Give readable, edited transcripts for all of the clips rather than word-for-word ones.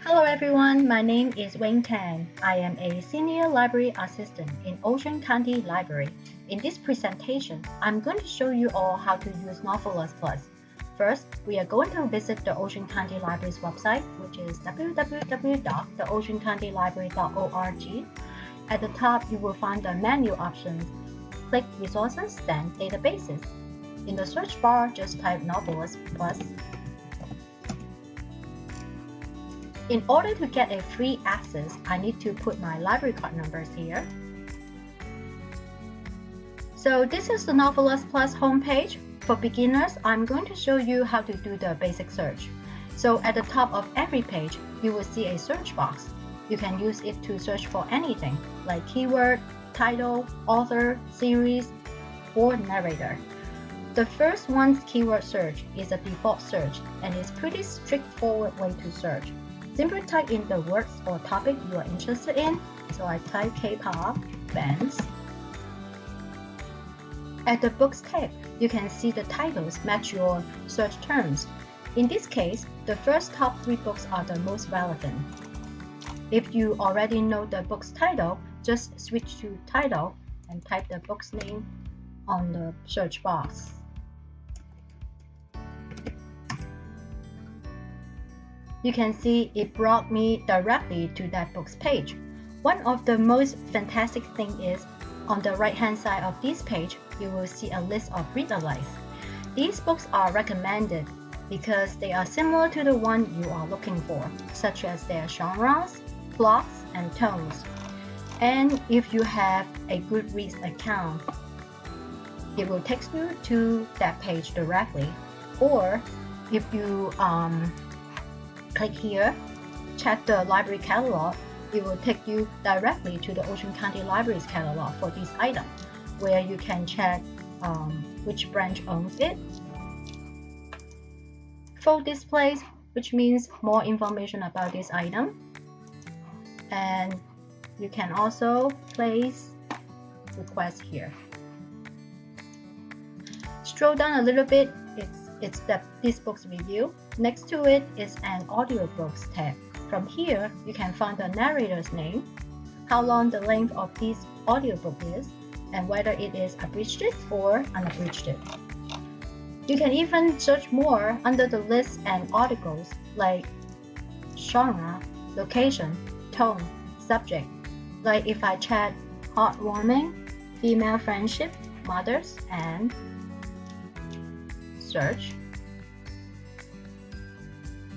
Hello everyone, my name is Wayne Tan. I am a Senior Library Assistant in Ocean County Library. In this presentation, I'm going to show you all how to use Novelist Plus. First, we are going to visit the Ocean County Library's website, which is www.theoceancountylibrary.org. At the top, you will find the menu options. Click Resources, then Databases. In the search bar, just type Novelist Plus. In order to get a free access, I need to put my library card numbers here. So this is the Novelist Plus homepage. For beginners, I'm going to show you how to do the basic search. So at the top of every page, you will see a search box. You can use it to search for anything, like keyword, title, author, series, or narrator. The first one's keyword search is a default search and is a pretty straightforward way to search. Simply type in the words or topic you are interested in. So I type K-pop, bands. At the Books tab, you can see the titles match your search terms. In this case, the first top 3 books are the most relevant. If you already know the book's title, just switch to title and type the book's name on the search box. You can see it brought me directly to that book's page. One of the most fantastic things is, on the right-hand side of this page, you will see a list of reader likes. These books are recommended because they are similar to the one you are looking for, such as their genres, plots, and tones. And if you have a Goodreads account, it will take you to that page directly. Or if you click here, check the library catalog, it will take you directly to the Ocean County Library's catalog for this item, where you can check which branch owns it. Full displays, which means more information about this item. And you can also place requests here. Scroll down a little bit, it's this book's review. Next to it is an audiobooks tab. From here, you can find the narrator's name, how long the length of this audiobook is, and whether it is abridged or unabridged. You can even search more under the list and articles like genre, location, tone, subject. Like if I check heartwarming, female friendship, mothers, and search,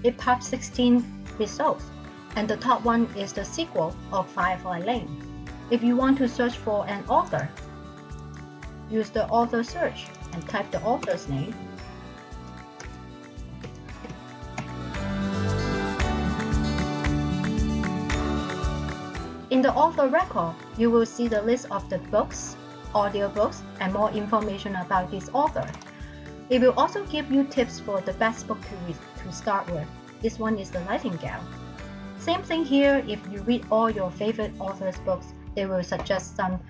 it pops 16 results, and the top one is the sequel of Firefly Lane. If you want to search for an author, use the author search and type the author's name. In the author record, you will see the list of the books, audiobooks, and more information about this author. It will also give you tips for the best book to start with. This one is The Nightingale. Same thing here, if you read all your favorite authors' books, they will suggest some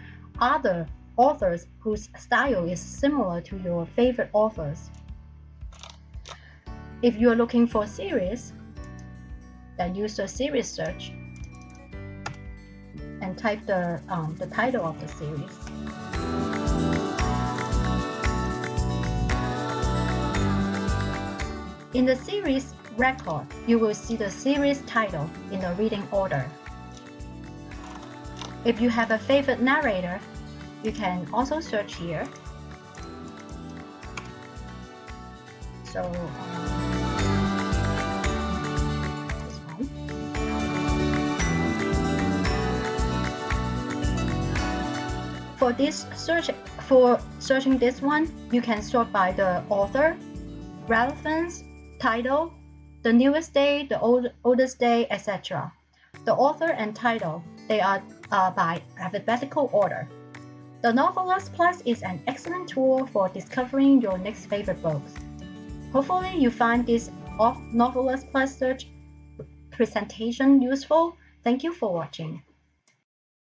other authors whose style is similar to your favorite authors. If you are looking for a series, then use the series search and type the title of the series. In the series record, you will see the series title in the reading order. If you have a favorite narrator, you can also search here. So, this one. For searching this one, you can sort by the author, relevance, title, the newest day, the oldest day, etc. The author and title, they are by alphabetical order. The Novelist Plus is an excellent tool for discovering your next favorite books. Hopefully you find this Novelist Plus search presentation useful. Thank you for watching.